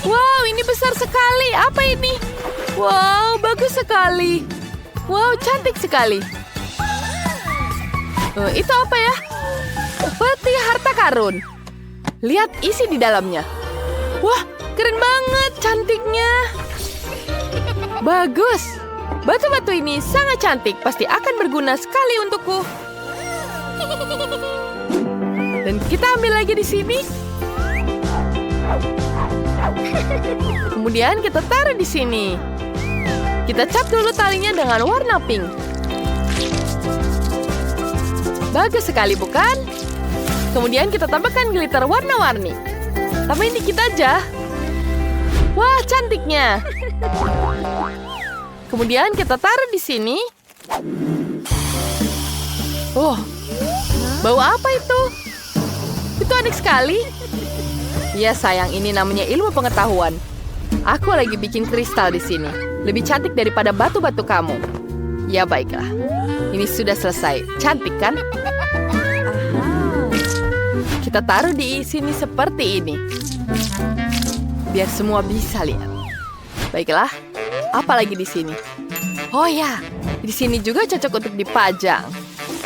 Wow, ini besar sekali. Apa ini? Wow, bagus sekali. Wow, cantik sekali. Itu apa ya? Peti harta karun. Lihat isi di dalamnya. Wah, keren banget cantiknya. Bagus. Batu-batu ini sangat cantik. Pasti akan berguna sekali untukku. Dan kita ambil lagi di sini. Kemudian kita taruh di sini. Kita cap dulu talinya dengan warna pink. Bagus sekali, bukan? Kemudian kita tambahkan glitter warna-warni. Tambahin dikit aja. Wah, cantiknya. Kemudian kita taruh di sini. Oh, bau apa itu? Itu aneh sekali. Ya sayang, ini namanya ilmu pengetahuan. Aku lagi bikin kristal di sini. Lebih cantik daripada batu-batu kamu. Ya baiklah. Ini sudah selesai. Cantik kan? Kita taruh di sini seperti ini. Biar semua bisa lihat. Baiklah. Apa lagi di sini? Oh ya, di sini juga cocok untuk dipajang.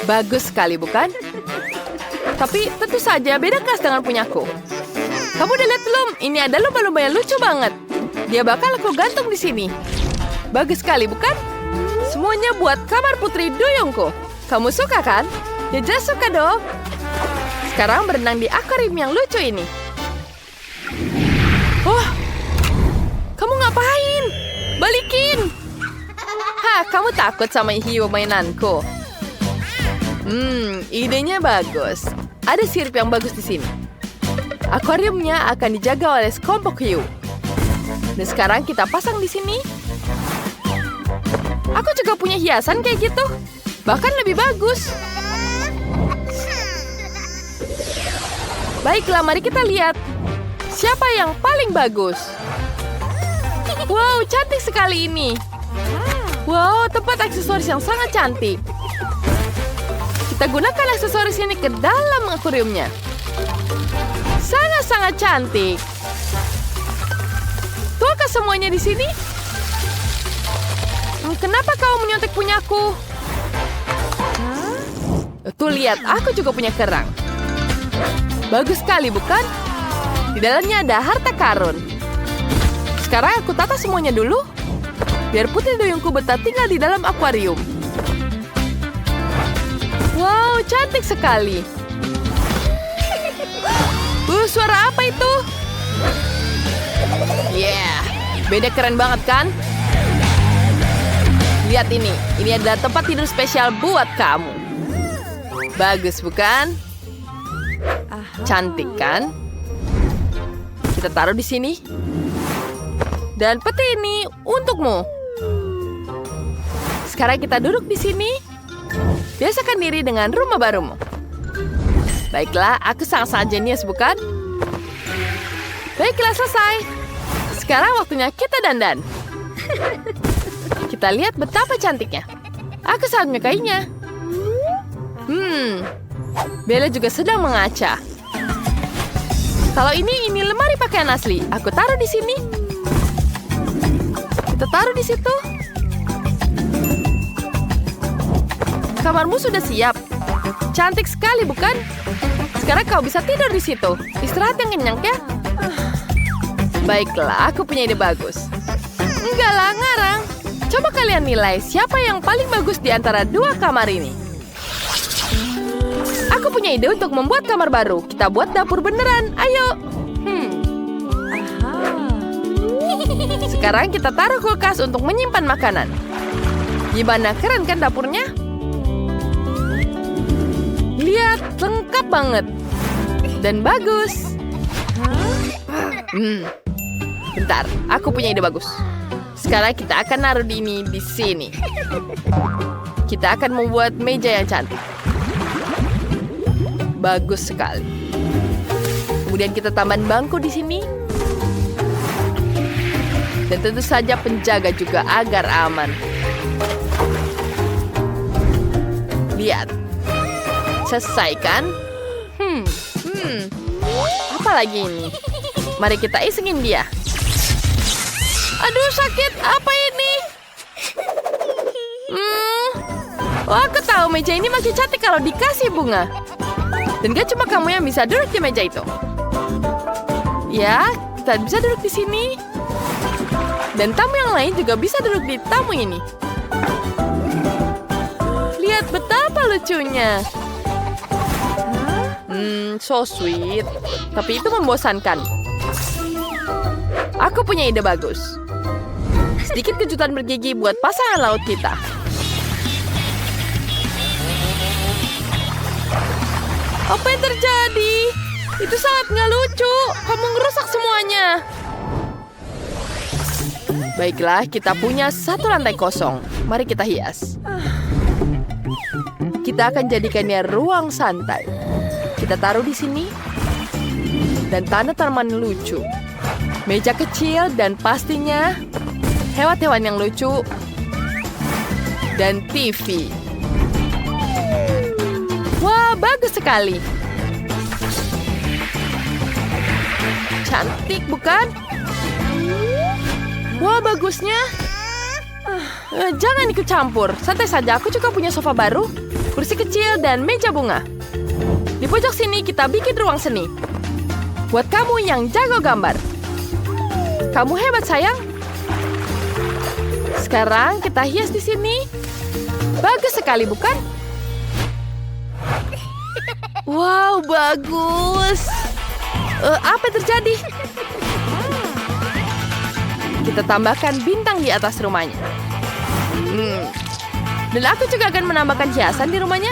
Bagus sekali, bukan? Tapi tentu saja beda kelas dengan punyaku. Kamu udah lihat belum? Ini ada lumba-lumba yang lucu banget. Dia bakal aku gantung di sini. Bagus sekali, bukan? Semuanya buat kamar putri duyungku. Kamu suka kan? Ya jelas suka dong. Sekarang berenang di akuarium yang lucu ini. Oh, kamu ngapain? Balikin! Hah, kamu takut sama hiu mainanku? Idenya bagus. Ada sirip yang bagus di sini. Akuariumnya akan dijaga oleh sekelompok hiu. Dan sekarang kita pasang di sini. Aku juga punya hiasan kayak gitu. Bahkan lebih bagus. Baiklah, mari kita lihat. Siapa yang paling bagus? Wow, cantik sekali ini. Wow, tempat aksesoris yang sangat cantik. Kita gunakan aksesoris ini ke dalam akuariumnya. Sangat-sangat cantik. Tuakah semuanya di sini? Kenapa kau menyontek punyaku? Tuh lihat, aku juga punya kerang. Bagus sekali, bukan? Di dalamnya ada harta karun. Sekarang aku tata semuanya dulu. Biar putri duyungku betah tinggal di dalam akuarium. Wow, cantik sekali. Suara apa itu? Yeah, beda keren banget kan? Lihat ini adalah tempat tidur spesial buat kamu. Bagus bukan? Cantik kan? Kita taruh di sini. Dan peti ini untukmu. Sekarang kita duduk di sini. Biasakan diri dengan rumah barumu. Baiklah, aku sangat-sangat jenius bukan? Baiklah, selesai. Sekarang waktunya kita dandan. Kita lihat betapa cantiknya. Aku sangat menyukainya. Bella juga sedang mengaca. Kalau ini lemari pakaian asli. Aku taruh di sini. Kita taruh di situ. Kamarmu sudah siap. Cantik sekali, bukan? Sekarang kau bisa tidur di situ. Istirahat yang kenyang ya. Baiklah, aku punya ide bagus. Enggak lah, ngarang. Coba kalian nilai siapa yang paling bagus di antara dua kamar ini. Aku punya ide untuk membuat kamar baru. Kita buat dapur beneran. Ayo. Sekarang kita taruh kulkas untuk menyimpan makanan. Gimana, keren kan dapurnya? Lihat, lengkap banget. Dan bagus. Bentar, aku punya ide bagus. Sekarang kita akan naruh ini di sini. Kita akan membuat meja yang cantik. Bagus sekali. Kemudian kita tambahin bangku di sini. Dan tentu saja penjaga juga agar aman. Lihat. Selesai kan? Apa lagi ini? Mari kita isengin dia. Aduh, sakit. Apa ini? Oh, aku tahu meja ini makin cantik kalau dikasih bunga. Dan gak cuma kamu yang bisa duduk di meja itu. Ya, kita bisa duduk di sini. Dan tamu yang lain juga bisa duduk di tamu ini. Lihat betapa lucunya. So sweet. Tapi itu membosankan. Aku punya ide bagus. Sedikit kejutan bergigi buat pasangan laut kita. Apa yang terjadi? Itu sangat nggak lucu. Kamu ngerusak semuanya. Baiklah, kita punya satu lantai kosong. Mari kita hias. Kita akan jadikannya ruang santai. Kita taruh di sini. Dan tanaman lucu. Meja kecil dan pastinya hewan-hewan yang lucu. Dan TV. Wah, bagus sekali. Cantik, bukan? Wah, bagusnya. Jangan ikut campur. Santai saja, aku juga punya sofa baru, kursi kecil, dan meja bunga. Di pojok sini kita bikin ruang seni. Buat kamu yang jago gambar. Kamu hebat, sayang. Sekarang kita hias di sini. Bagus sekali, bukan? Wow, bagus. Apa yang terjadi? Kita tambahkan bintang di atas rumahnya. Dan aku juga akan menambahkan hiasan di rumahnya.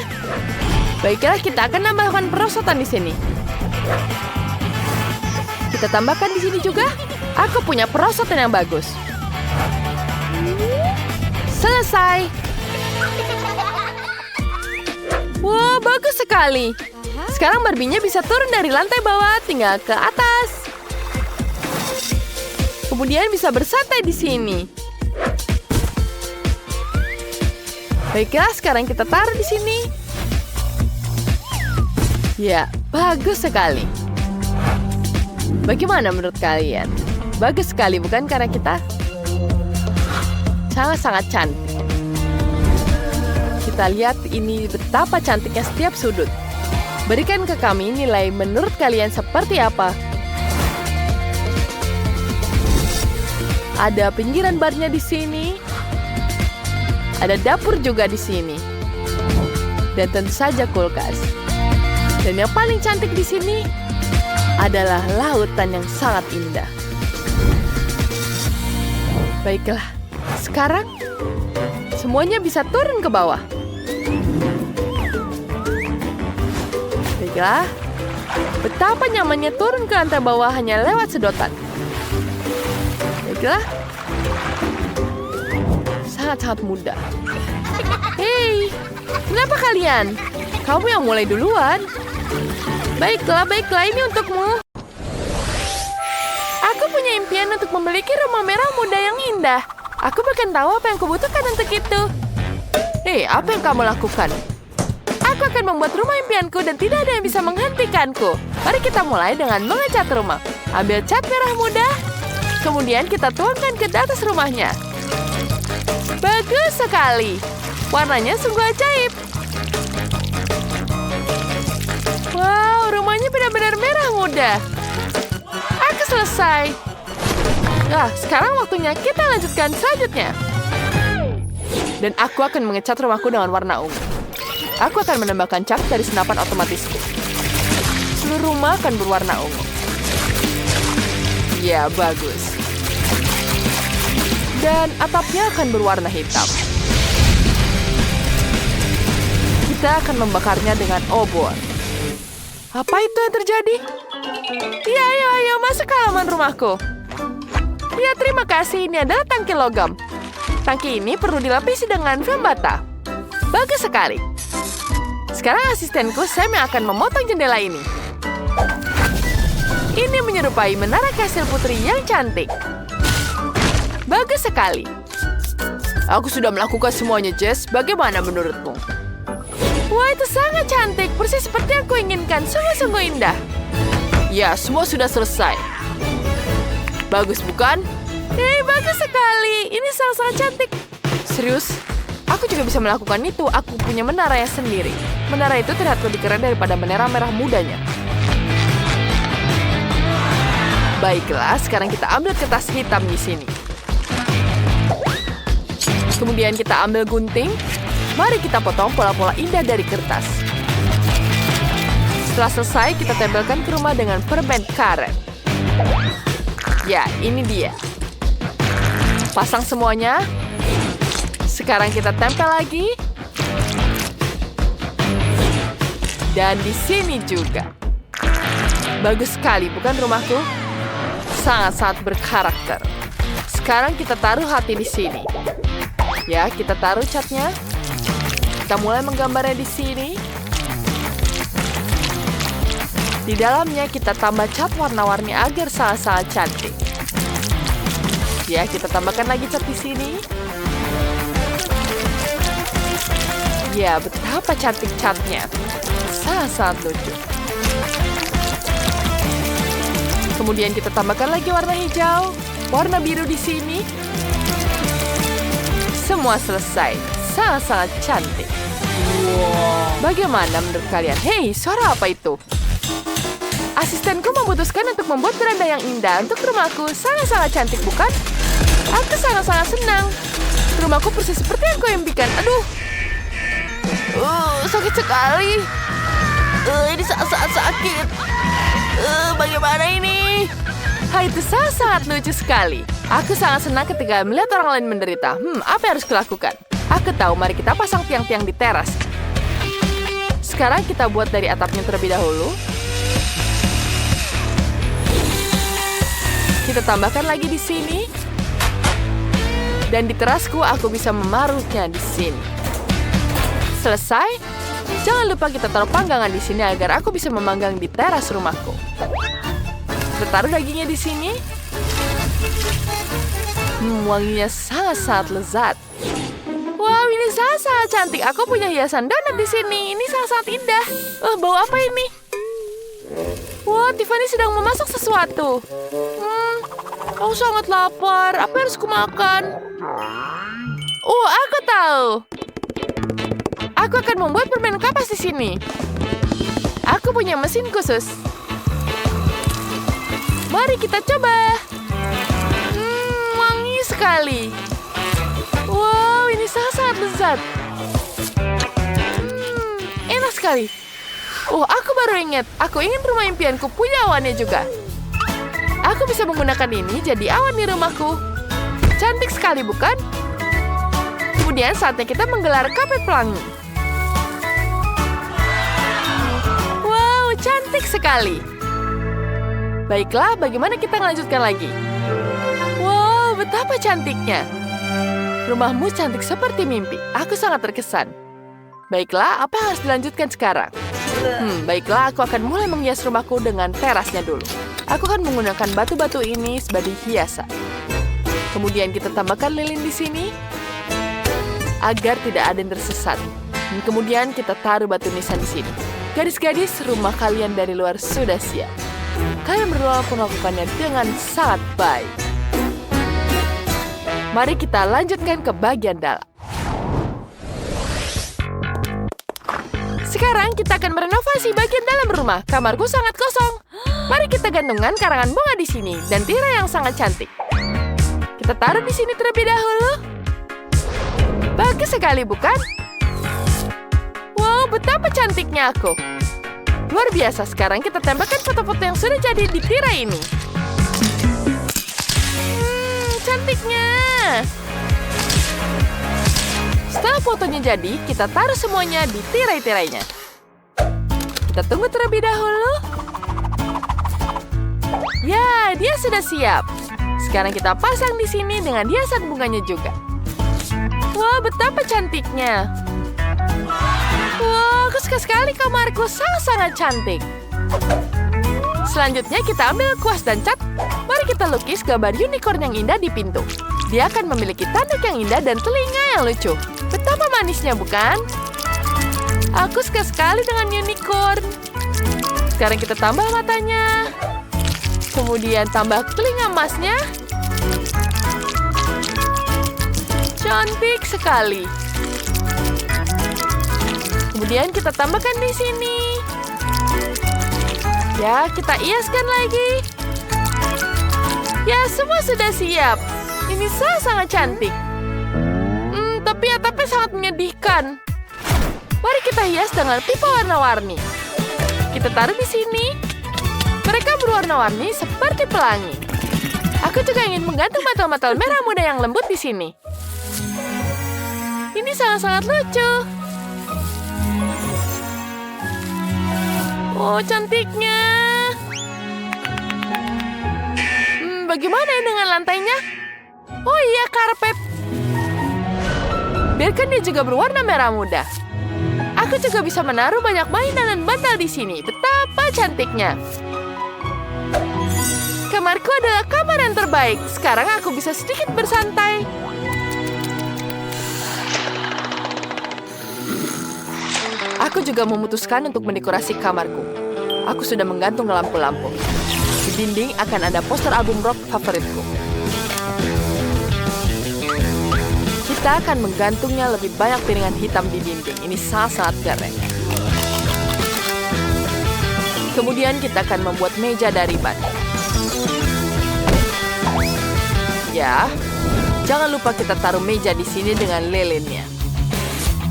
Baiklah, kita akan menambahkan perosotan di sini. Kita tambahkan di sini juga. Aku punya perosotan yang bagus. Selesai. Wah, bagus sekali. Sekarang Barbie-nya bisa turun dari lantai bawah tinggal ke atas. Kemudian bisa bersantai di sini. Baiklah, sekarang kita taruh di sini. Ya, bagus sekali. Bagaimana menurut kalian? Bagus sekali, bukan? Karena kita sangat-sangat cantik. Kita lihat ini betapa cantiknya setiap sudut. Berikan ke kami nilai menurut kalian seperti apa. Ada pinggiran barnya di sini. Ada dapur juga di sini. Dan tentu saja kulkas. Dan yang paling cantik di sini adalah lautan yang sangat indah. Baiklah, sekarang semuanya bisa turun ke bawah. Baiklah, betapa nyamannya turun ke lantai bawah hanya lewat sedotan. Baiklah, sangat-sangat mudah. Hei, kenapa kalian? Kamu yang mulai duluan. Baiklah, ini untukmu. Aku punya impian untuk memiliki rumah merah muda yang indah. Aku bahkan tahu apa yang kubutuhkan untuk itu. Hei, apa yang kamu lakukan? Aku akan membuat rumah impianku dan tidak ada yang bisa menghentikanku. Mari kita mulai dengan mengecat rumah. Ambil cat merah muda, kemudian kita tuangkan ke atas rumahnya. Bagus sekali. Warnanya sungguh ajaib. Wow, rumahnya benar-benar merah muda. Aku selesai. Nah, sekarang waktunya kita lanjutkan selanjutnya. Dan aku akan mengecat rumahku dengan warna ungu. Aku akan menambahkan cat dari senapan otomatisku. Seluruh rumah akan berwarna ungu. Ya, bagus. Dan atapnya akan berwarna hitam. Kita akan membakarnya dengan obor. Apa itu yang terjadi? Ya, ayo, masuk ke halaman rumahku. Ya, terima kasih. Ini adalah tangki logam. Tangki ini perlu dilapisi dengan film bata. Bagus sekali. Sekarang asistenku Sam yang akan memotong jendela ini. Ini menyerupai menara kastil putri yang cantik. Bagus sekali. Aku sudah melakukan semuanya, Jess. Bagaimana menurutmu? Wah, itu sangat cantik. Persis seperti yang kuinginkan. Sungguh-sungguh indah. Ya, semua sudah selesai. Bagus, bukan? Hei, bagus sekali. Ini sangat-sangat cantik. Serius? Aku juga bisa melakukan itu. Aku punya menaranya sendiri. Menara itu terlihat lebih keren daripada menara merah mudanya. Baiklah, sekarang kita ambil kertas hitam di sini. Kemudian kita ambil gunting. Mari kita potong pola-pola indah dari kertas. Setelah selesai, kita tempelkan ke rumah dengan permen karet. Ya, ini dia. Pasang semuanya. Sekarang kita tempel lagi. Dan di sini juga. Bagus sekali, bukan rumahku? Sangat-sangat berkarakter. Sekarang kita taruh hati di sini. Ya, kita taruh catnya. Kita mulai menggambarnya di sini. Di dalamnya kita tambah cat warna-warni agar sangat-sangat cantik. Ya, kita tambahkan lagi cat di sini. Ya, betapa cantik catnya. Sangat-sangat lucu. Kemudian kita tambahkan lagi warna hijau, warna biru di sini. Semua selesai. Sangat-sangat cantik. Bagaimana menurut kalian? Hei, suara apa itu? Asistenku memutuskan untuk membuat beranda yang indah untuk rumahku. Sangat-sangat cantik, bukan? Aku sangat-sangat senang. Rumahku persis seperti yang kau impikan. Aduh. Sakit sekali. Ini sangat-sangat sakit. Bagaimana ini? Itu sangat-sangat lucu sekali. Aku sangat senang ketika melihat orang lain menderita. Apa yang harus kulakukan? Aku tahu, mari kita pasang tiang-tiang di teras. Sekarang kita buat dari atapnya terlebih dahulu. Kita tambahkan lagi di sini. Dan di terasku aku bisa memarutnya di sini. Selesai. Jangan lupa kita taruh panggangan di sini agar aku bisa memanggang di teras rumahku. Kita taruh dagingnya di sini. Wanginya sangat-sangat lezat. Wow, ini sangat-sangat cantik. Aku punya hiasan donat di sini. Ini sangat-sangat indah. Bau apa ini? Wah, Tiffany sedang memasak sesuatu. Aku sangat lapar. Apa yang harus kumakan? Aku tahu. Aku akan membuat permen kapas di sini. Aku punya mesin khusus. Mari kita coba. Wangi sekali. Wow, ini sangat-sangat lezat. Enak sekali. Aku baru ingat. Aku ingin rumah impianku punya awannya juga. Aku bisa menggunakan ini jadi awan di rumahku. Cantik sekali, bukan? Kemudian saatnya kita menggelar karpet pelangi. Wow, cantik sekali. Baiklah, bagaimana kita melanjutkan lagi? Wow, betapa cantiknya. Rumahmu cantik seperti mimpi. Aku sangat terkesan. Baiklah, apa yang harus dilanjutkan sekarang? Baiklah, aku akan mulai menghias rumahku dengan terasnya dulu. Aku akan menggunakan batu-batu ini sebagai hiasan. Kemudian kita tambahkan lilin di sini agar tidak ada yang tersesat. Dan kemudian kita taruh batu nisan di sini. Gadis-gadis, rumah kalian dari luar sudah siap. Kalian berdua pun melakukannya dengan sangat baik. Mari kita lanjutkan ke bagian dalam. Sekarang kita akan merenovasi bagian dalam rumah. Kamarku sangat kosong. Mari kita gantungkan karangan bunga di sini dan tirai yang sangat cantik. Kita taruh di sini terlebih dahulu. Bagus sekali, bukan? Wow, betapa cantiknya aku. Luar biasa, sekarang kita tempelkan foto-foto yang sudah jadi di tirai ini. Cantiknya. Setelah fotonya jadi, kita taruh semuanya di tirai-tirainya. Kita tunggu terlebih dahulu. Ya, dia sudah siap. Sekarang kita pasang di sini dengan hiasan bunganya juga. Wah, betapa cantiknya. Wah, aku suka sekali kamarku. Sangat-sangat cantik. Selanjutnya kita ambil kuas dan cat. Mari kita lukis gambar unicorn yang indah di pintu. Dia akan memiliki tanduk yang indah dan telinga yang lucu. Betapa manisnya, bukan? Aku suka sekali dengan unicorn. Sekarang kita tambah matanya. Kemudian tambah telinga emasnya. Cantik sekali. Kemudian kita tambahkan di sini. Ya, kita hiaskan lagi. Ya, semua sudah siap. Ini sangat cantik. Tapi atapnya sangat menyedihkan. Mari kita hias dengan pipa warna-warni. Kita taruh di sini. Mereka berwarna-warni seperti pelangi. Aku juga ingin menggantung mantel-mantel merah muda yang lembut di sini. Ini sangat-sangat lucu. Oh, cantiknya. Bagaimana dengan lantainya? Oh iya, karpet. Biarkan dia juga berwarna merah muda. Aku juga bisa menaruh banyak mainan dan bantal di sini. Betapa cantiknya. Kamarku adalah kamar yang terbaik. Sekarang aku bisa sedikit bersantai. Aku juga memutuskan untuk mendekorasi kamarku. Aku sudah menggantung lampu-lampu. Di dinding akan ada poster album rock favoritku. Kita akan menggantungnya lebih banyak piringan hitam di dinding. Ini sangat keren. Kemudian kita akan membuat meja dari ban. Ya, jangan lupa kita taruh meja di sini dengan lilinnya.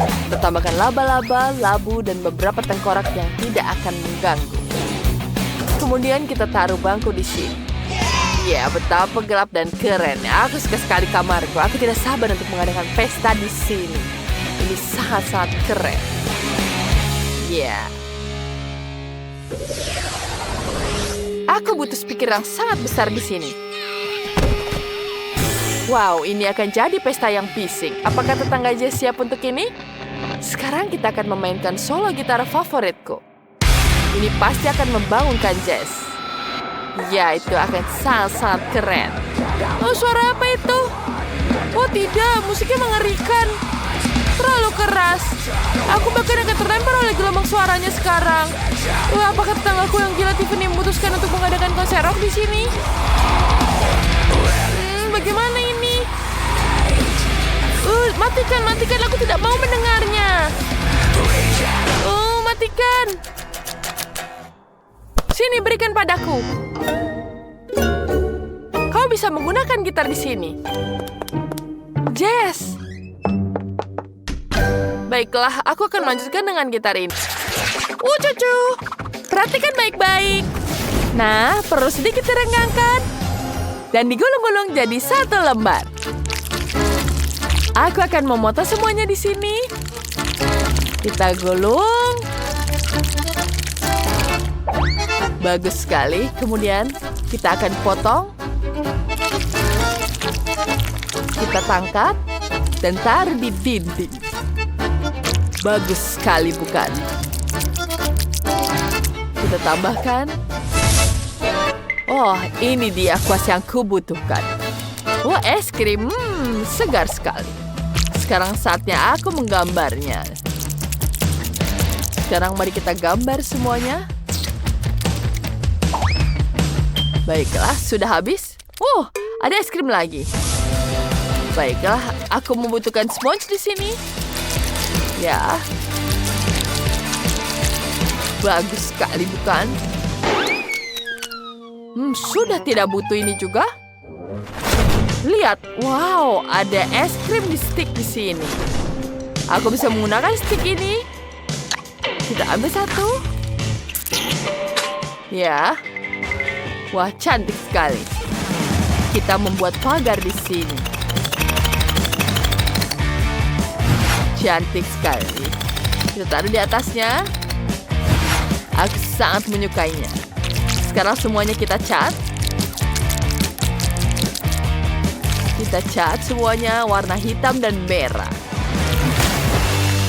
Kita tambahkan laba-laba, labu, dan beberapa tengkorak yang tidak akan mengganggu. Kemudian kita taruh bangku di sini. Ya, betapa gelap dan keren. Aku suka sekali kamarku. Aku tidak sabar untuk mengadakan pesta di sini. Ini sangat-sangat keren. Ya. Aku butuh speaker yang sangat besar di sini. Wow, ini akan jadi pesta yang bising. Apakah tetangga Jess siap untuk ini? Sekarang kita akan memainkan solo gitar favoritku. Ini pasti akan membangunkan Jess. Ya, itu akan sangat-sangat keren. Oh, suara apa itu? Oh tidak, musiknya mengerikan. Terlalu keras. Aku bahkan akan terlempar oleh gelombang suaranya sekarang. Wah, apakah tetanggaku yang gila Tiffany memutuskan untuk mengadakan konser rock di sini? Bagaimana ini? Matikan, matikan. Aku tidak mau mendengarnya. Oh, matikan. Sini, berikan padaku. Kau bisa menggunakan gitar di sini. Jess. Baiklah, aku akan melanjutkan dengan gitar ini. Cucu. Perhatikan baik-baik. Nah, perlu sedikit direnggangkan. Dan digulung-gulung jadi satu lembar. Aku akan memotong semuanya di sini. Kita gulung. Bagus sekali. Kemudian kita akan potong. Kita tangkap dan taruh di dinding. Bagus sekali, bukan? Kita tambahkan. Oh, ini dia kuas yang kubutuhkan. Wah, es krim. Segar sekali. Sekarang saatnya aku menggambarnya. Sekarang mari kita gambar semuanya. Baiklah, sudah habis. Ada es krim lagi. Baiklah, aku membutuhkan sponge di sini. Ya. Bagus sekali, bukan? Sudah tidak butuh ini juga. Lihat, wow, ada es krim di stick di sini. Aku bisa menggunakan stick ini. Kita ambil satu. Ya. Wah, cantik sekali. Kita membuat pagar di sini. Cantik sekali. Kita taruh di atasnya. Aku sangat menyukainya. Sekarang semuanya kita cat. Kita cat semuanya warna hitam dan merah.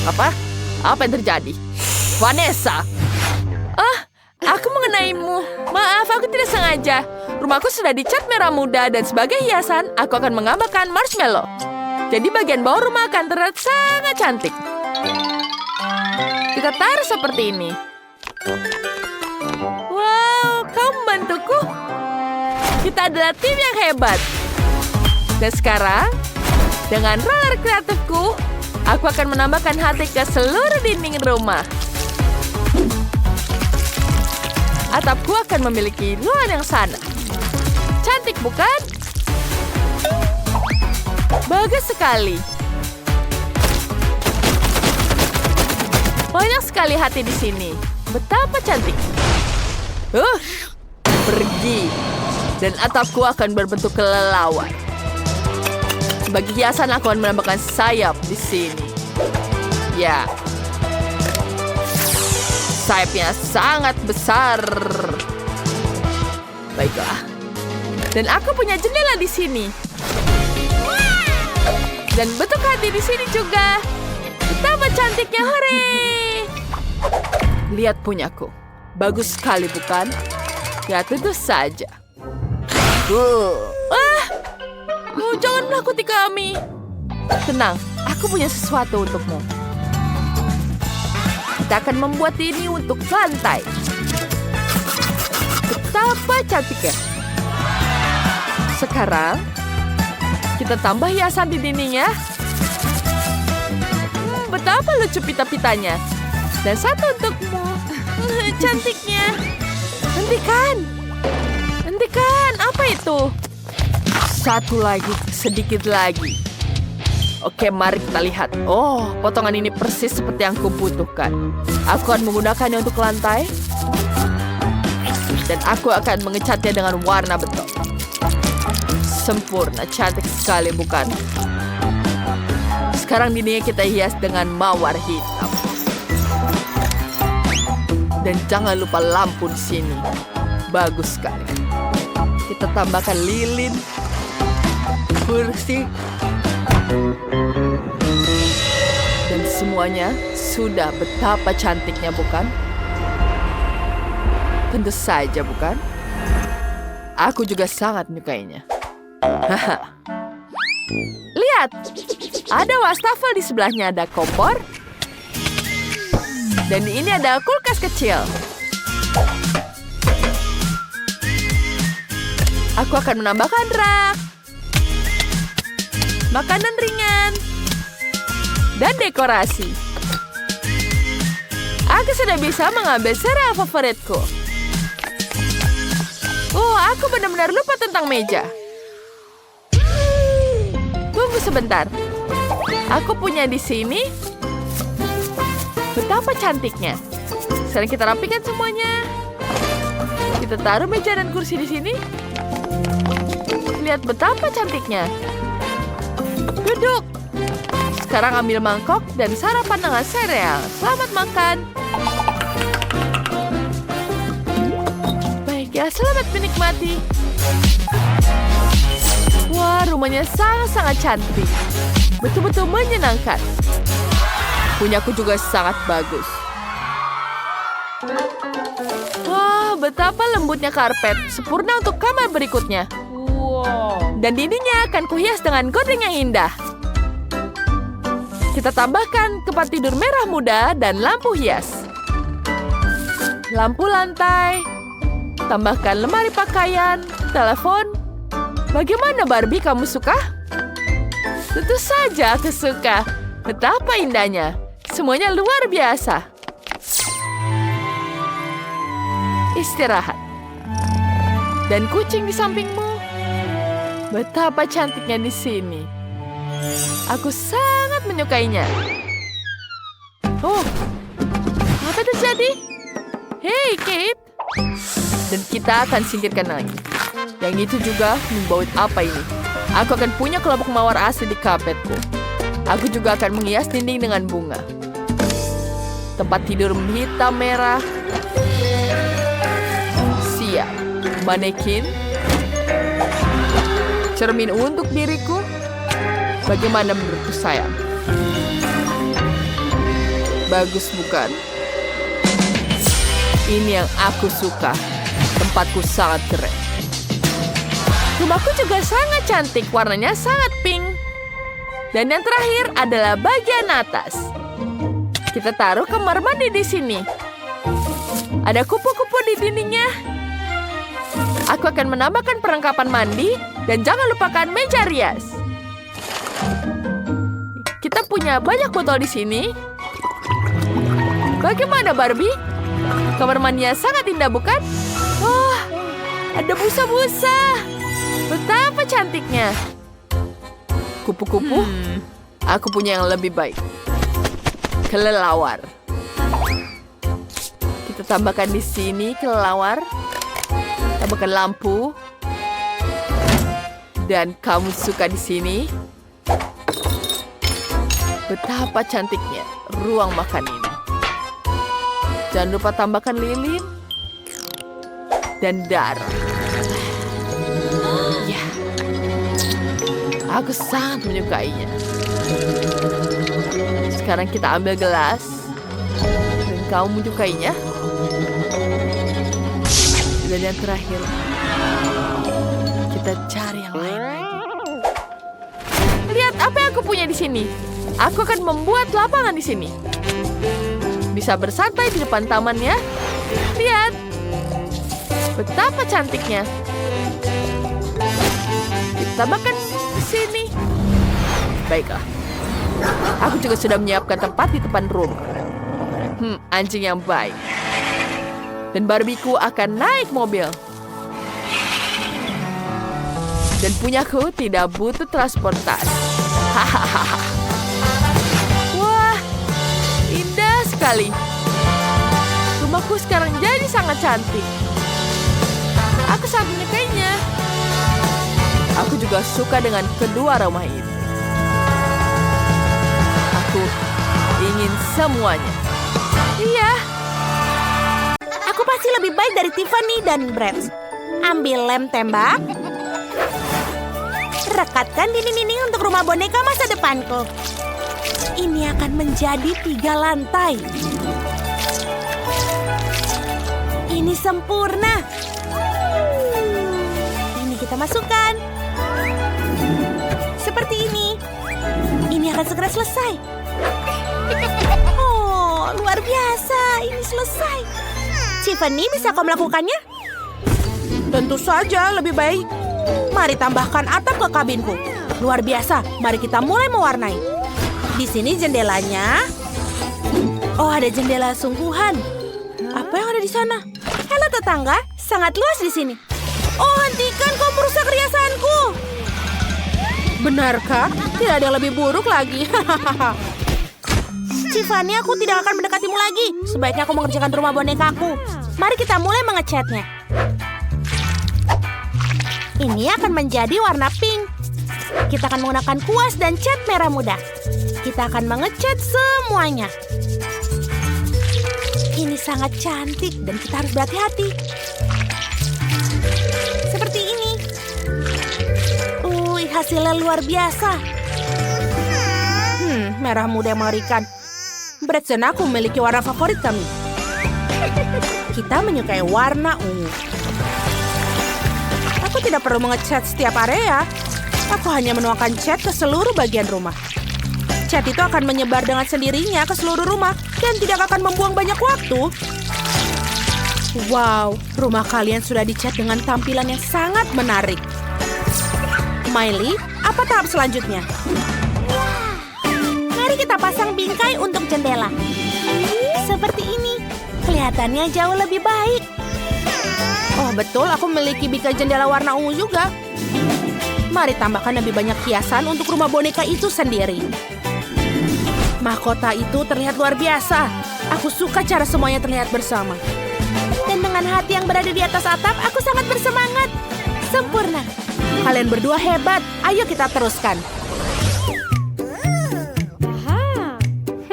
Apa? Apa yang terjadi? Vanessa! Aku mengenaimu. Maaf, aku tidak sengaja. Rumahku sudah dicat merah muda dan sebagai hiasan, aku akan menggambarkan marshmallow. Jadi bagian bawah rumah akan terlihat sangat cantik. Kita taruh seperti ini. Wow, kau membantuku? Kita adalah tim yang hebat. Dan sekarang, dengan roller kreatifku, aku akan menambahkan hati ke seluruh dinding rumah. Atapku akan memiliki ruang yang sana. Cantik, bukan? Bagus sekali. Banyak sekali hati di sini. Betapa cantik. Pergi. Dan atapku akan berbentuk kelelawar. Sebagai hiasan, aku akan menambahkan sayap di sini. Ya. Sayapnya sangat besar. Baiklah. Dan aku punya jendela di sini. Dan bentuk hati di sini juga. Betapa cantiknya, hore! Lihat punyaku. Bagus sekali, bukan? Ya, tentu saja. Jangan menakuti kami. Tenang, aku punya sesuatu untukmu. Kita akan membuat ini untuk lantai. Betapa cantiknya. Sekarang, kita tambah hiasan di dindingnya. Betapa lucu pita-pitanya. Dan satu untukmu. Cantiknya. Hentikan. Hentikan. Apa itu? Satu lagi, sedikit lagi. Oke, mari kita lihat. Oh, potongan ini persis seperti yang kubutuhkan. Aku akan menggunakannya untuk lantai. Dan aku akan mengecatnya dengan warna beton. Sempurna, cantik sekali, bukan? Sekarang dindingnya kita hias dengan mawar hitam. Dan jangan lupa lampu di sini. Bagus sekali. Kita tambahkan lilin. Kursi. Dan semuanya sudah betapa cantiknya, bukan? Tentu saja, bukan? Aku juga sangat menyukainya. Lihat, ada wastafel di sebelahnya, ada kompor. Dan di ini ada kulkas kecil. Aku akan menambahkan rak. Makanan ringan. Dan dekorasi. Aku sudah bisa mengambil sereal favoritku. Oh, aku benar-benar lupa tentang meja. Tunggu sebentar. Aku punya di sini. Betapa cantiknya. Sekarang kita rapikan semuanya. Kita taruh meja dan kursi di sini. Lihat betapa cantiknya. Duduk. Sekarang ambil mangkok dan sarapan dengan sereal. Selamat makan. Baik ya, selamat menikmati. Wah, rumahnya sangat-sangat cantik. Betul-betul menyenangkan. Punyaku juga sangat bagus. Wah, betapa lembutnya karpet. Sempurna untuk kamar berikutnya. Dan dindingnya akan kuhias dengan gorden yang indah. Kita tambahkan tempat tidur merah muda dan lampu hias. Lampu lantai. Tambahkan lemari pakaian, telepon. Bagaimana, Barbie? Kamu suka? Tentu saja aku suka. Betapa indahnya. Semuanya luar biasa. Istirahat. Dan kucing di sampingmu. Betapa cantiknya di sini. Aku sangat menyukainya. Oh, apa terjadi? Hei, Kate. Dan kita akan singkirkan lagi. Yang itu juga membaut apa ini? Aku akan punya kelompok mawar asli di kapetku. Aku juga akan menghias dinding dengan bunga. Tempat tidur hitam merah. Siap. Manekin. Cermin untuk diriku. Bagaimana menurutku, sayang? Bagus, bukan? Ini yang aku suka. Tempatku sangat keren. Rumahku juga sangat cantik. Warnanya sangat pink. Dan yang terakhir adalah bagian atas. Kita taruh kamar mandi di sini. Ada kupu-kupu di dindingnya. Aku akan menambahkan perlengkapan mandi dan jangan lupakan meja rias. Kita punya banyak botol di sini. Bagaimana, Barbie? Kamar mandinya sangat indah, bukan? Wah, ada busa-busa. Betapa cantiknya. Kupu-kupu, aku punya yang lebih baik. Kelelawar. Kita tambahkan di sini kelelawar. Tambahkan lampu. Dan kamu suka di sini? Betapa cantiknya ruang makan ini. Jangan lupa tambahkan lilin dan darah. Ya, aku sangat menyukainya. Sekarang kita ambil gelas. Dan kamu menyukainya? Dan yang terakhir, kita cari yang lain lagi. Lihat apa yang aku punya di sini. Aku akan membuat lapangan di sini. Bisa bersantai di depan taman ya. Lihat. Betapa cantiknya. Kita tambahkan di sini. Baiklah. Aku juga sudah menyiapkan tempat di depan rumah. Anjing yang baik. Dan Barbieku akan naik mobil. Dan punyaku tidak butuh transportasi. Hahaha. Wah, indah sekali. Rumahku sekarang jadi sangat cantik. Aku sangat menyukainya. Aku juga suka dengan kedua rumah itu. Aku ingin semuanya. Iya. Aku pasti lebih baik dari Tiffany dan Brett. Ambil lem tembak. Rekatkan dinding-dinding untuk rumah boneka masa depanku. Ini akan menjadi 3 lantai. Ini sempurna. Ini kita masukkan. Seperti ini. Ini akan segera selesai. Oh, luar biasa. Ini selesai. Tiffany, bisa kau melakukannya? Tentu saja, lebih baik. Mari tambahkan atap ke kabinku. Luar biasa, mari kita mulai mewarnai. Di sini jendelanya. Oh, ada jendela sungguhan. Apa yang ada di sana? Halo tetangga, sangat luas di sini. Oh, hentikan, kau merusak riasanku. Benarkah? Tidak ada yang lebih buruk lagi. Tiffany, aku tidak akan mendekatimu lagi. Sebaiknya aku mengerjakan rumah bonekaku. Mari kita mulai mengecatnya. Ini akan menjadi warna pink. Kita akan menggunakan kuas dan cat merah muda. Kita akan mengecat semuanya. Ini sangat cantik dan kita harus berhati-hati. Seperti ini. Hasilnya luar biasa. Merah muda yang mengerikan. Brett dan aku memiliki warna favorit kami. Kita menyukai warna ungu. Aku tidak perlu mengecat setiap area. Aku hanya menuangkan cat ke seluruh bagian rumah. Cat itu akan menyebar dengan sendirinya ke seluruh rumah dan tidak akan membuang banyak waktu. Wow, rumah kalian sudah dicat dengan tampilan yang sangat menarik. Miley, apa tahap selanjutnya? Mari kita pasang bingkai untuk jendela. Seperti ini. Kelihatannya jauh lebih baik. Oh, betul. Aku memiliki bingkai jendela warna ungu juga. Mari tambahkan lebih banyak hiasan untuk rumah boneka itu sendiri. Mahkota itu terlihat luar biasa. Aku suka cara semuanya terlihat bersama. Dan dengan hati yang berada di atas atap, aku sangat bersemangat. Sempurna. Kalian berdua hebat. Ayo kita teruskan.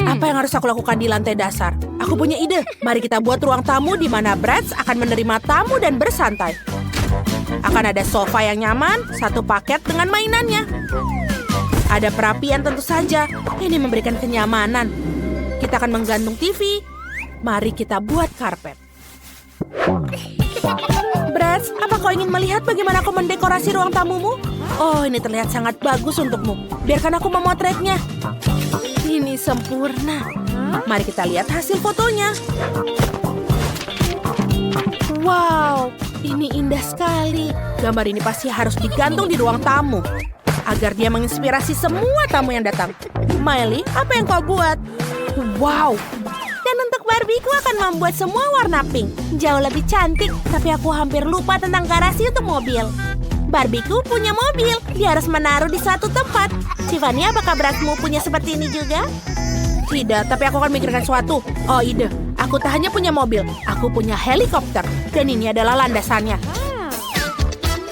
Apa yang harus aku lakukan di lantai dasar? Aku punya ide. Mari kita buat ruang tamu di mana Brett akan menerima tamu dan bersantai. Akan ada sofa yang nyaman, satu paket dengan mainannya. Ada perapian tentu saja. Ini memberikan kenyamanan. Kita akan menggantung TV. Mari kita buat karpet. Brett, apa kau ingin melihat bagaimana aku mendekorasi ruang tamumu? Oh, ini terlihat sangat bagus untukmu. Biarkan aku memotretnya. Ini sempurna. Mari kita lihat hasil fotonya. Wow, Ini indah sekali. Gambar ini pasti harus digantung di ruang tamu agar dia menginspirasi semua tamu yang datang. Miley, apa yang kau buat? Wow. Dan untuk Barbie, ku akan membuat semua warna pink. Jauh lebih cantik, tapi aku hampir lupa tentang garasi untuk mobil. Barbieku punya mobil. Dia harus menaruh di satu tempat. Tiffany, apakah beratmu punya seperti ini juga? Tidak, tapi aku akan mikirkan suatu. Oh, ide. Aku tak hanya punya mobil, aku punya helikopter. Dan ini adalah landasannya.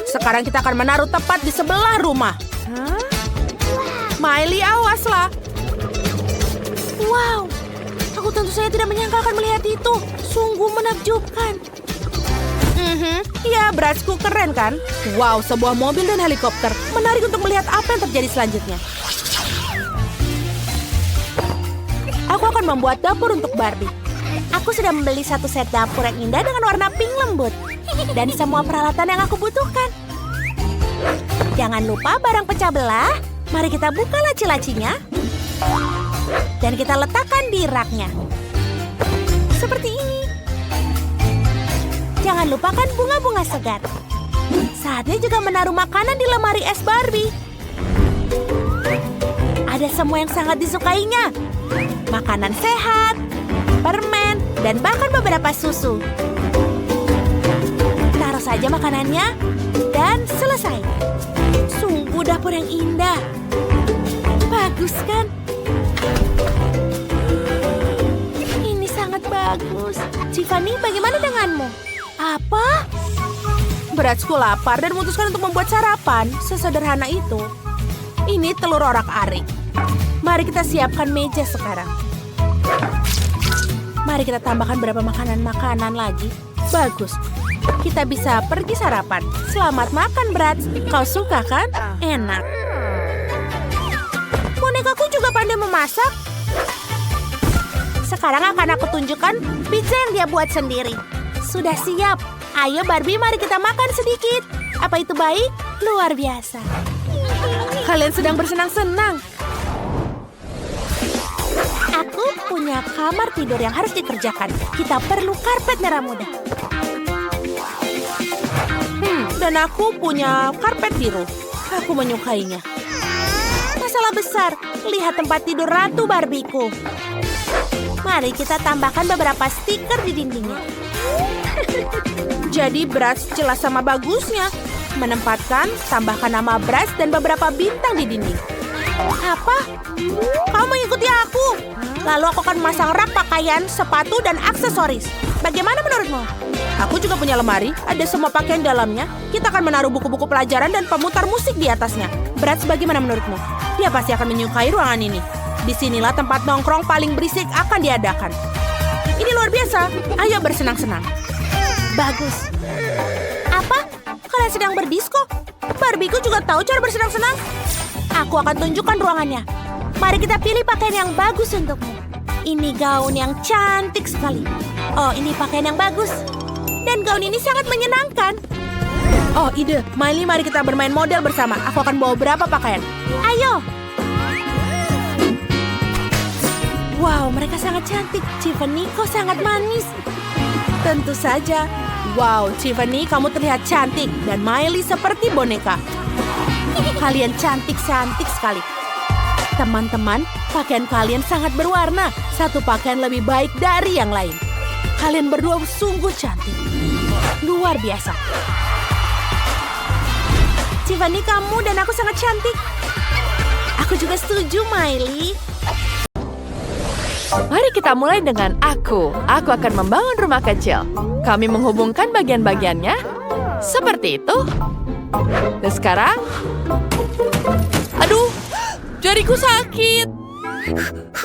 Sekarang kita akan menaruh tepat di sebelah rumah. Miley, awaslah. Wow, aku tentu saja tidak menyangka akan melihat itu. Sungguh menakjubkan. Ya, Bratsku keren kan? Wow, sebuah mobil dan helikopter. Menarik untuk melihat apa yang terjadi selanjutnya. Aku akan membuat dapur untuk Barbie. Aku sudah membeli satu set dapur yang indah dengan warna pink lembut. Dan semua peralatan yang aku butuhkan. Jangan lupa barang pecah belah. Mari kita buka laci-lacinya. Dan kita letakkan di raknya. Seperti ini. Jangan lupakan bunga-bunga segar. Saatnya juga menaruh makanan di lemari es Barbie. Ada semua yang sangat disukainya. Makanan sehat, permen, dan bahkan beberapa susu. Taruh saja makanannya, dan selesai. Sungguh dapur yang indah. Bagus kan? Ini sangat bagus. Tiffany, bagaimana denganmu? Apa? Bratsku lapar dan memutuskan untuk membuat sarapan. Sesederhana itu. Ini telur orak-arik. Mari kita siapkan meja sekarang. Mari kita tambahkan beberapa makanan-makanan lagi. Bagus. Kita bisa pergi sarapan. Selamat makan, Brats. Kau suka kan? Enak. Bonekaku juga pandai memasak. Sekarang akan aku tunjukkan pizza yang dia buat sendiri. Sudah siap. Ayo Barbie, mari kita makan sedikit. Apa itu baik? Luar biasa. Kalian sedang bersenang-senang. Aku punya kamar tidur yang harus dikerjakan. Kita perlu karpet merah muda. Dan aku punya karpet biru. Aku menyukainya. Masalah besar. Lihat tempat tidur Ratu Barbieku. Mari kita tambahkan beberapa stiker di dindingnya. Jadi Bratz jelas sama bagusnya. Menempatkan, tambahkan nama Bratz dan beberapa bintang di dinding. Apa? Kau mengikuti aku? Lalu aku akan memasang rak pakaian, sepatu, dan aksesoris. Bagaimana menurutmu? Aku juga punya lemari, ada semua pakaian dalamnya. Kita akan menaruh buku-buku pelajaran dan pemutar musik di atasnya. Bratz, bagaimana menurutmu? Dia pasti akan menyukai ruangan ini. Disinilah tempat nongkrong paling berisik akan diadakan. Ini luar biasa. Ayo bersenang-senang. Bagus. Apa? Kalian sedang berdisko? Barbieku juga tahu cara bersenang-senang. Aku akan tunjukkan ruangannya. Mari kita pilih pakaian yang bagus untukmu. Ini gaun yang cantik sekali. Oh, ini pakaian yang bagus. Dan gaun ini sangat menyenangkan. Oh, ide. Miley, mari kita bermain model bersama. Aku akan bawa berapa pakaian. Ayo. Wow, mereka sangat cantik. Tiffany, kau sangat manis. Tentu saja. Wow, Tiffany, kamu terlihat cantik. Dan Miley seperti boneka. Kalian cantik-cantik sekali. Teman-teman, pakaian kalian sangat berwarna. Satu pakaian lebih baik dari yang lain. Kalian berdua sungguh cantik. Luar biasa. Tiffany, kamu dan aku sangat cantik. Aku juga setuju, Miley. Mari kita mulai dengan aku. Aku akan membangun rumah kecil. Kami menghubungkan bagian-bagiannya. Seperti itu. Dan sekarang... Aduh, jariku sakit.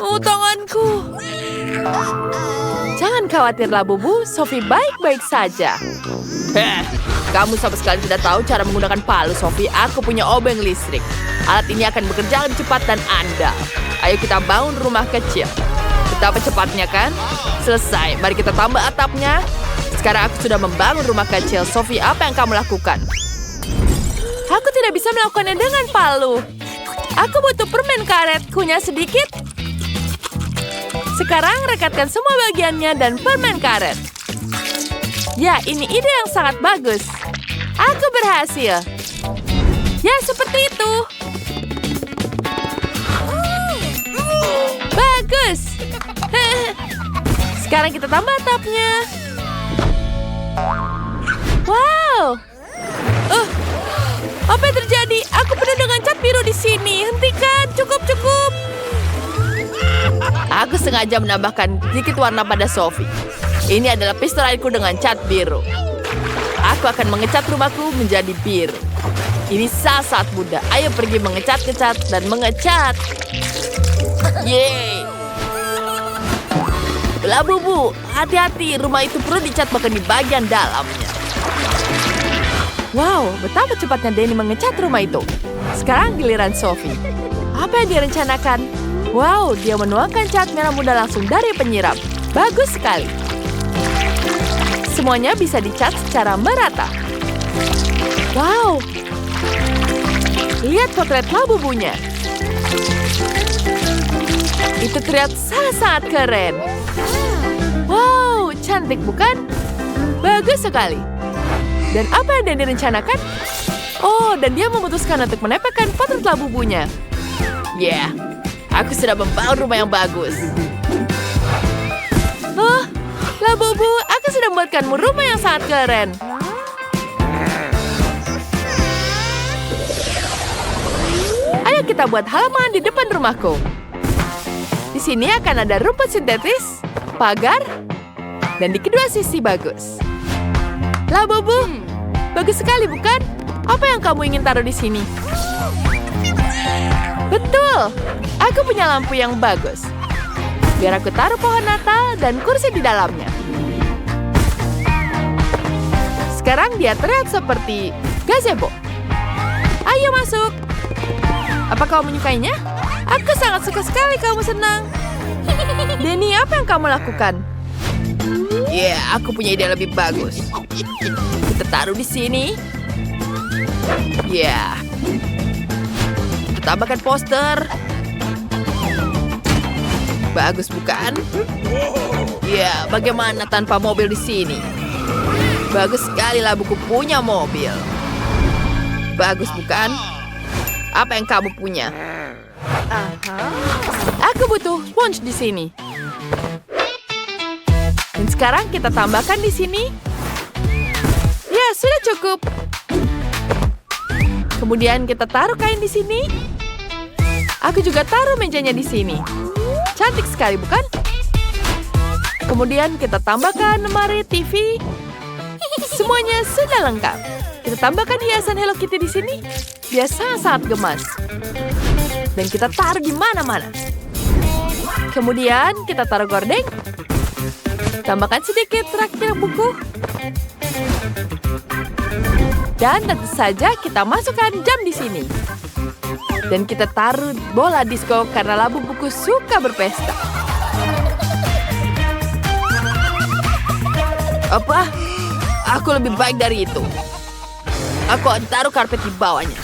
Oh, tanganku. Jangan khawatirlah, Bubu. Sophie baik-baik saja. Kamu sama sekali tidak tahu cara menggunakan palu, Sophie. Aku punya obeng listrik. Alat ini akan bekerja lebih cepat dan andal. Ayo kita bangun rumah kecil. Betapa cepatnya kan? Selesai. Mari kita tambah atapnya. Sekarang aku sudah membangun rumah kecil. Sophie, apa yang kamu lakukan? Aku tidak bisa melakukannya dengan palu. Aku butuh permen karet. Kunyah sedikit. Sekarang rekatkan semua bagiannya dan permen karet. Ya, ini ide yang sangat bagus. Aku berhasil. Ya, seperti itu. Bagus. Sekarang kita tambah atapnya. Wow. Apa yang terjadi? Aku penuh dengan cat biru di sini. Hentikan. Cukup. Aku sengaja menambahkan sedikit warna pada Sophie. Ini adalah pistol airku dengan cat biru. Aku akan mengecat rumahku menjadi biru. Ini sangat mudah. Ayo pergi mengecat-kecat dan mengecat. Yeay. Labubu, hati-hati. Rumah itu perlu dicat bahkan di bagian dalamnya. Wow, betapa cepatnya Danny mengecat rumah itu. Sekarang giliran Sophie. Apa yang direncanakan? Wow, dia menuangkan cat merah muda langsung dari penyiram. Bagus sekali. Semuanya bisa dicat secara merata. Wow. Lihat potret Labubunya. Itu terlihat sangat keren. Wow, cantik bukan? Bagus sekali. Dan apa yang Danny rencanakan? Oh, dan dia memutuskan untuk menempelkan potret Labubunya. Yeah, aku sudah membangun rumah yang bagus. Oh, Labubu, aku sudah membuatkanmu rumah yang sangat keren. Ayo kita buat halaman di depan rumahku. Di sini akan ada rumput sintetis, pagar, dan di kedua sisi bagus. Labubu, bagus sekali bukan? Apa yang kamu ingin taruh di sini? Betul, aku punya lampu yang bagus. Biar aku taruh pohon Natal dan kursi di dalamnya. Sekarang dia terlihat seperti gazebo. Ayo masuk. Apa kau menyukainya? Aku sangat suka sekali kamu senang. Danny, apa yang kamu lakukan? Ya, aku punya ide lebih bagus. Kita taruh di sini. Ya. Kita tambahkan poster. Bagus bukan? Ya, bagaimana tanpa mobil di sini? Bagus sekali lah buku punya mobil. Bagus bukan? Apa yang kamu punya? Aku butuh sponge di sini. Dan sekarang kita tambahkan di sini. Ya, sudah cukup. Kemudian kita taruh kain di sini. Aku juga taruh mejanya di sini. Cantik sekali, bukan? Kemudian kita tambahkan lemari TV. Semuanya sudah lengkap. Kita tambahkan hiasan Hello Kitty di sini. Dia sangat gemas. Dan kita taruh di mana-mana. Kemudian kita taruh gorden. Tambahkan sedikit rak-rak buku. Dan tentu saja kita masukkan jam di sini. Dan kita taruh bola disco karena Labubuku suka berpesta. Apa? Aku lebih baik dari itu. Aku akan taruh karpet di bawahnya.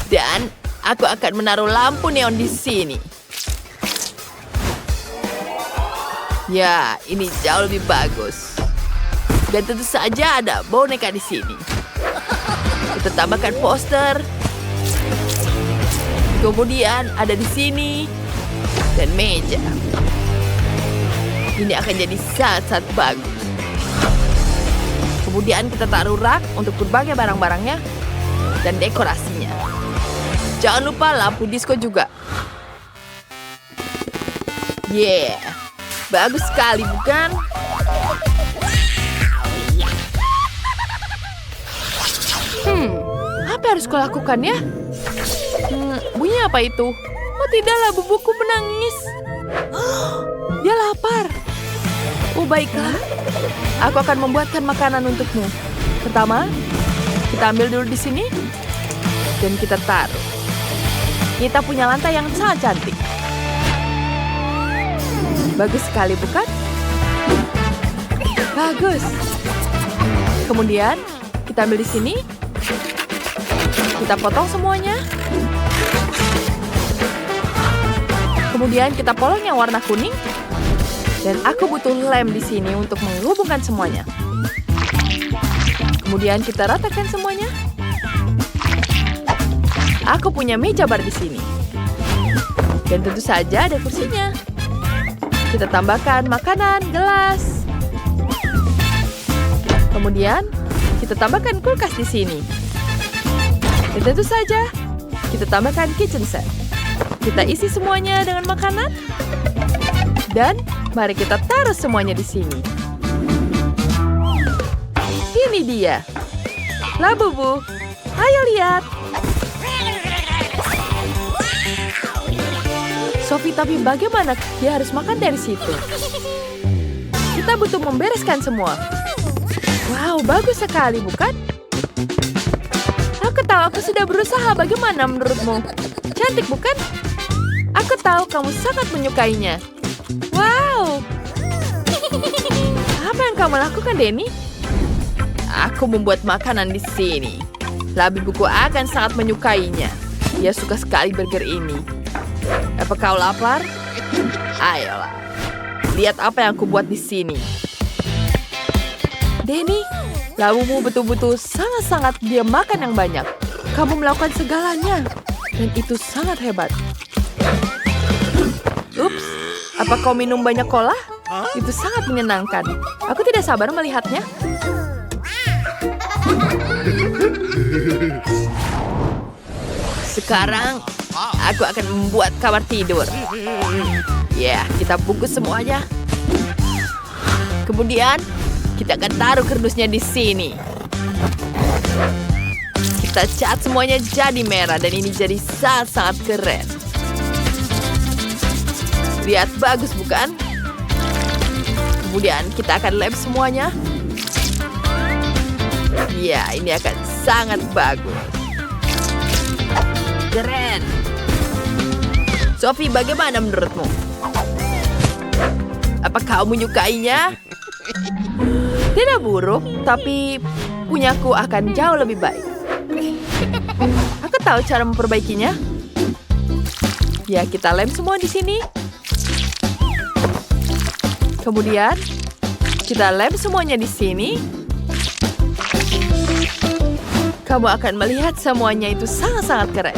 Dan aku akan menaruh lampu neon di sini. Ya, ini jauh lebih bagus. Dan tentu saja ada boneka di sini. Kita tambahkan poster. Kemudian ada di sini. Dan meja. Ini akan jadi sangat bagus. Kemudian kita taruh rak untuk berbagai barang-barangnya. Dan dekorasinya. Jangan lupa lampu disco juga. Yeah. Bagus sekali, bukan? Apa yang harus kau lakukan ya? Bunyi apa itu? Oh tidaklah, Bubuku menangis. Dia lapar. Oh baiklah. Aku akan membuatkan makanan untukmu. Pertama, kita ambil dulu di sini. Dan kita taruh. Kita punya lantai yang sangat cantik. Bagus sekali, bukan? Bagus. Kemudian, kita ambil di sini. Kita potong semuanya. Kemudian kita polong yang warna kuning. Dan aku butuh lem di sini untuk menghubungkan semuanya. Kemudian kita ratakan semuanya. Aku punya meja bar di sini. Dan tentu saja ada kursinya. Kita tambahkan makanan, gelas. Kemudian kita tambahkan kulkas di sini. Dan tentu saja kita tambahkan kitchen set. Kita isi semuanya dengan makanan. Dan mari kita taruh semuanya di sini. Ini dia. Labubu, ayo lihat. Sophie, tapi bagaimana dia harus makan dari situ? Kita butuh membereskan semua. Wow, bagus sekali, bukan? Aku tahu aku sudah berusaha. Bagaimana menurutmu? Cantik, bukan? Aku tahu kamu sangat menyukainya. Wow. Apa yang kamu lakukan, Denny? Aku membuat makanan di sini. Labubuku akan sangat menyukainya. Dia suka sekali burger ini. Apa kau lapar? Ayolah. Lihat apa yang aku buat di sini. Denny, labumu betul-betul sangat-sangat dia makan yang banyak. Kamu melakukan segalanya. Dan itu sangat hebat. Ups, apa kau minum banyak cola? Itu sangat menyenangkan. Aku tidak sabar melihatnya. Sekarang, aku akan membuat kamar tidur. Ya, kita bungkus semuanya. Kemudian, kita akan taruh kardusnya di sini. Kita cat semuanya jadi merah dan ini jadi sangat-sangat keren. Lihat, bagus bukan? Kemudian kita akan lem semuanya. Ya, ini akan sangat bagus. Keren. Sophie, bagaimana menurutmu? Apa kau menyukainya? Tidak buruk, tapi punyaku akan jauh lebih baik. Aku tahu cara memperbaikinya. Ya, kita lem semua di sini. Kemudian, kita lem semuanya di sini. Kamu akan melihat semuanya itu sangat-sangat keren.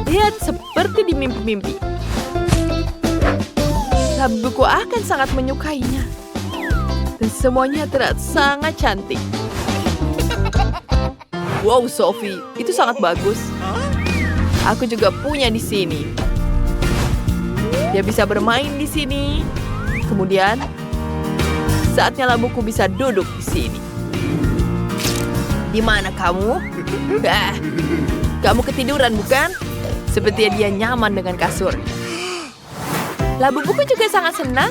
Lihat seperti di mimpi-mimpi. Labubuku akan sangat menyukainya. Dan semuanya terlihat sangat cantik. Wow, Sophie, itu sangat bagus. Aku juga punya di sini. Dia bisa bermain di sini. Kemudian, saatnya labuku bisa duduk di sini. Di mana kamu? Kamu ketiduran, bukan? Sepertinya dia nyaman dengan kasur. Labubuku juga sangat senang.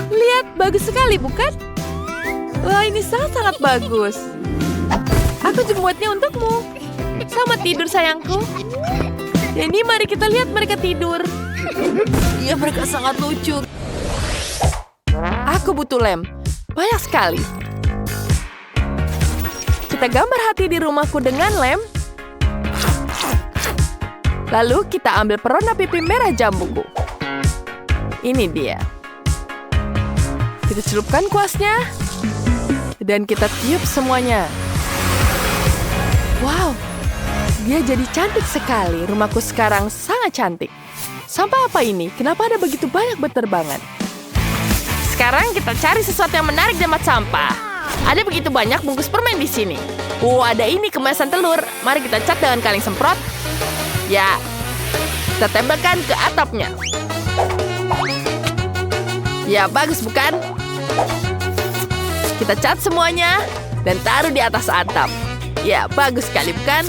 Lihat, bagus sekali, bukan? Wah, ini sangat-sangat bagus. Aku membuatnya untukmu. Selamat tidur, sayangku. Jadi, mari kita lihat mereka tidur. Iya, mereka sangat lucu. Aku butuh lem. Banyak sekali. Kita gambar hati di rumahku dengan lem. Lalu kita ambil perona pipi merah jambuku. Ini dia. Kita celupkan kuasnya. Dan kita tiup semuanya. Wow, dia jadi cantik sekali. Rumahku sekarang sangat cantik. Sampah apa ini? Kenapa ada begitu banyak berterbangan? Sekarang kita cari sesuatu yang menarik di tempat sampah. Ada begitu banyak bungkus permen di sini. Ada ini kemasan telur. Mari kita cat dengan kaleng semprot. Ya, kita tempelkan ke atapnya. Ya, bagus bukan? Kita cat semuanya dan taruh di atas atap. Ya, bagus sekali bukan?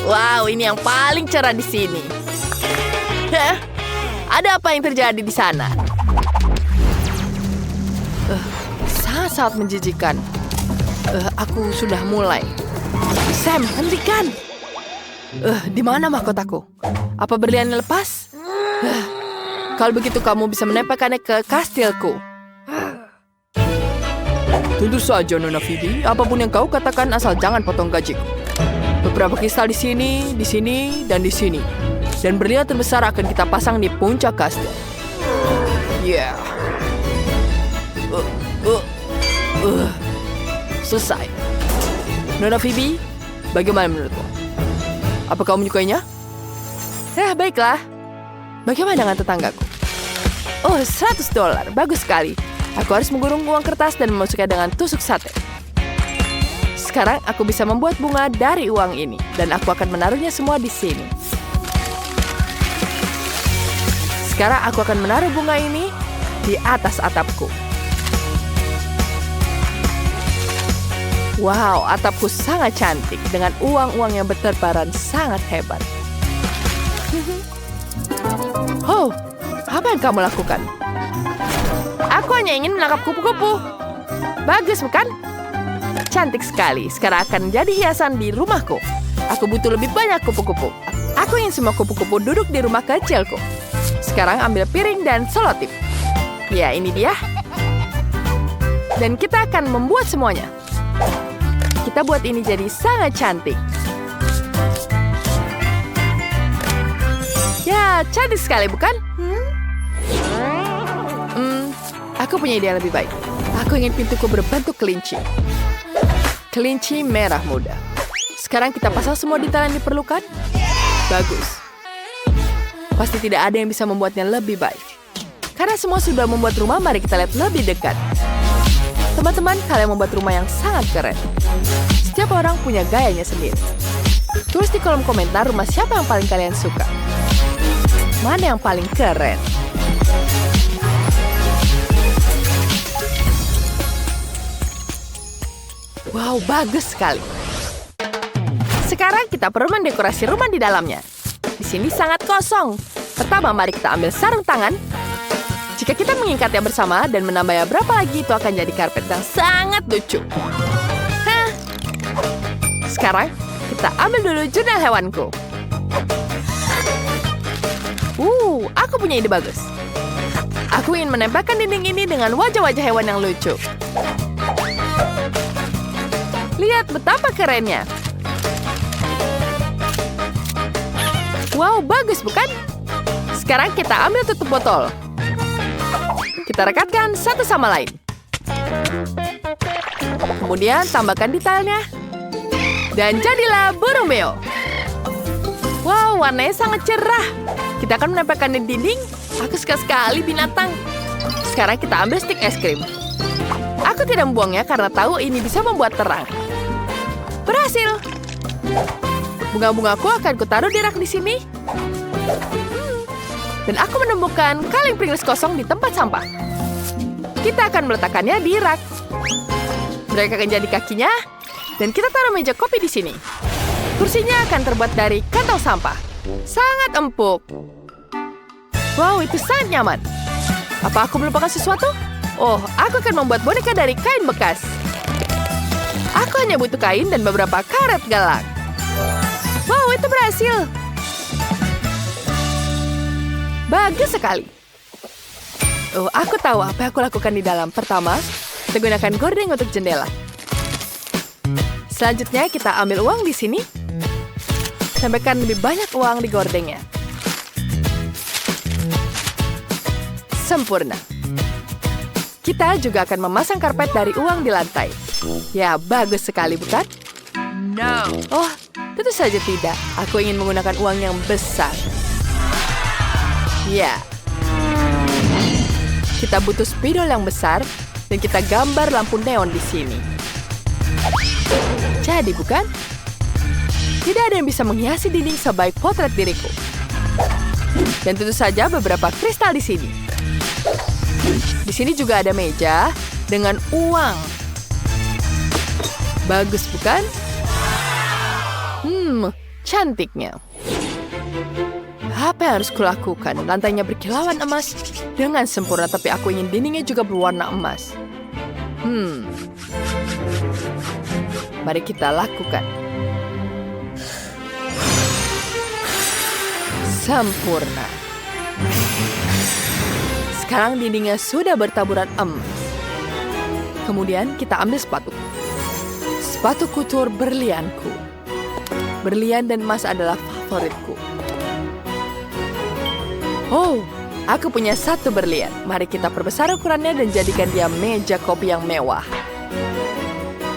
Wow, ini yang paling cerah di sini. Ada apa yang terjadi di sana? Sangat-sangat menjijikan. Aku sudah mulai. Sam, hentikan! Di mana mahkotaku? Apa berliannya lepas? Kalau begitu kamu bisa menempelkannya ke kastilku. Tentu saja, Nona Phoebe. Apapun yang kau katakan asal jangan potong gajiku. Beberapa kristal di sini, dan di sini. Dan berlian terbesar akan kita pasang di puncak kastil. Ya. Selesai. Nona Phoebe, bagaimana menurutmu? Apa kau menyukainya? Baiklah. Bagaimana dengan tetanggaku? Oh, $100. Bagus sekali. Aku harus menggulung uang kertas dan memasuknya dengan tusuk sate. Sekarang aku bisa membuat bunga dari uang ini. Dan aku akan menaruhnya semua di sini. Sekarang aku akan menaruh bunga ini di atas atapku. Wow, atapku sangat cantik dengan uang-uang yang berterbaran sangat hebat. Oh, apa yang kamu lakukan? Aku hanya ingin menangkap kupu-kupu. Bagus, bukan? Cantik sekali. Sekarang akan jadi hiasan di rumahku. Aku butuh lebih banyak kupu-kupu. Aku ingin semua kupu-kupu duduk di rumah kecilku. Sekarang ambil piring dan selotip. Ya, ini dia. Dan kita akan membuat semuanya. Kita buat ini jadi sangat cantik. Ya, cantik sekali, bukan? Aku punya ide yang lebih baik. Aku ingin pintuku berbentuk kelinci. Kelinci merah muda. Sekarang kita pasang semua detail yang diperlukan. Bagus. Pasti tidak ada yang bisa membuatnya lebih baik. Karena semua sudah membuat rumah, mari kita lihat lebih dekat. Teman-teman, kalian membuat rumah yang sangat keren. Setiap orang punya gayanya sendiri. Tulis di kolom komentar rumah siapa yang paling kalian suka. Mana yang paling keren? Wow, bagus sekali. Sekarang kita perlu mendekorasi rumah di dalamnya. Di sini sangat kosong. Pertama, mari kita ambil sarung tangan. Jika kita mengikatnya bersama dan menambahnya berapa lagi, itu akan jadi karpet yang sangat lucu. Sekarang, kita ambil dulu jurnal hewanku. Aku punya ide bagus. Aku ingin menempelkan dinding ini dengan wajah-wajah hewan yang lucu. Lihat betapa kerennya. Wow, bagus bukan? Sekarang kita ambil tutup botol. Kita rekatkan satu sama lain. Kemudian tambahkan detailnya. Dan jadilah burung beo. Wow, warnanya sangat cerah. Kita akan menempelkan di dinding. Aku suka sekali binatang. Sekarang kita ambil stik es krim. Aku tidak membuangnya karena tahu ini bisa membuat terang. Berhasil. Bunga-bungaku akan kutaruh di rak di sini. Dan aku menemukan kaleng Pringles kosong di tempat sampah. Kita akan meletakkannya di rak. Mereka akan jadi kakinya. Dan kita taruh meja kopi di sini. Kursinya akan terbuat dari kantong sampah. Sangat empuk. Wow, itu sangat nyaman. Apa aku melupakan sesuatu? Oh, aku akan membuat boneka dari kain bekas. Aku hanya butuh kain dan beberapa karet galak. Wow, itu berhasil. Bagus sekali. Oh, aku tahu apa yang aku lakukan di dalam. Pertama, kita gunakan gorden untuk jendela. Selanjutnya, kita ambil uang di sini. Tambahkan lebih banyak uang di gordengnya. Sempurna. Kita juga akan memasang karpet dari uang di lantai. Ya, bagus sekali, bukan? No. Oh, tentu saja tidak. Aku ingin menggunakan uang yang besar. Ya. Kita butuh spidol yang besar dan kita gambar lampu neon di sini. Jadi, bukan? Tidak ada yang bisa menghiasi dinding sebaik potret diriku. Dan tentu saja beberapa kristal di sini. Di sini juga ada meja dengan uang. Bagus, bukan? Cantiknya. Apa yang harus kulakukan? Lantainya berkilauan emas dengan sempurna, tapi aku ingin dindingnya juga berwarna emas. Mari kita lakukan. Sempurna. Sekarang dindingnya sudah bertaburan emas. Kemudian kita ambil sepatu. Sepatu kutur berlianku. Berlian dan emas adalah favoritku. Oh, Aku punya satu berlian. Mari kita perbesar ukurannya dan jadikan dia meja kopi yang mewah.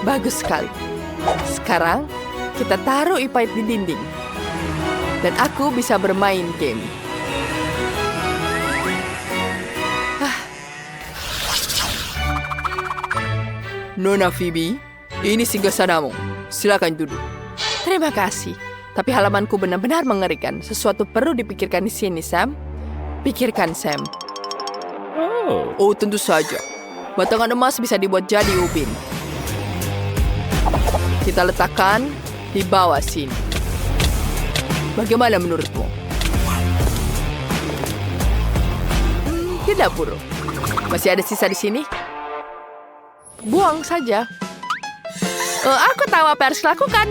Bagus sekali. Sekarang, kita taruh ipait di dinding. Dan aku bisa bermain game. Nona Phoebe, ini singgasanamu. Silakan duduk. Terima kasih. Tapi halamanku benar-benar mengerikan. Sesuatu perlu dipikirkan di sini, Sam. Pikirkan, Sam. Oh, tentu saja. Batangan emas bisa dibuat jadi ubin. Kita letakkan di bawah sini. Bagaimana menurutmu? Tidak buruk. Masih ada sisa di sini? Buang saja. Aku tahu apa yang harus lakukan.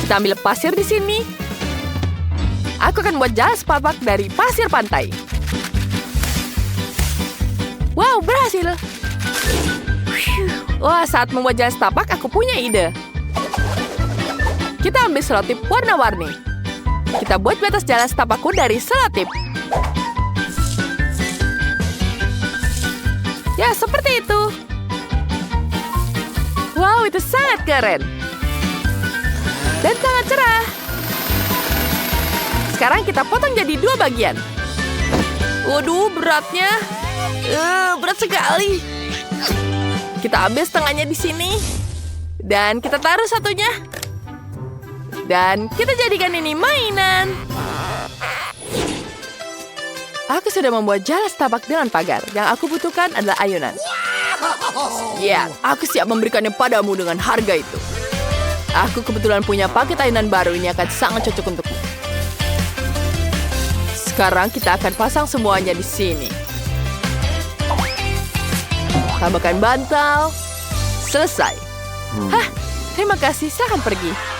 Kita ambil pasir di sini. Aku akan buat jalan setapak dari pasir pantai. Wow, berhasil. Wah, saat membuat jalan setapak, aku punya ide. Kita ambil selotip warna-warni. Kita buat batas jalan setapakku dari selotip. Ya, seperti itu. Wow, itu sangat keren. Dan sangat cerah. Sekarang kita potong jadi 2 bagian. Waduh, beratnya. Berat sekali. Kita ambil setengahnya di sini. Dan kita taruh satunya. Dan kita jadikan ini mainan. Aku sudah membuat jalan setapak dengan pagar. Yang aku butuhkan adalah ayunan. Ya, aku siap memberikannya padamu dengan harga itu. Aku kebetulan punya paket ayunan baru. Ini akan sangat cocok untukmu. Sekarang kita akan pasang semuanya di sini. Tambahkan bantal. Selesai. Terima kasih. Silahkan pergi.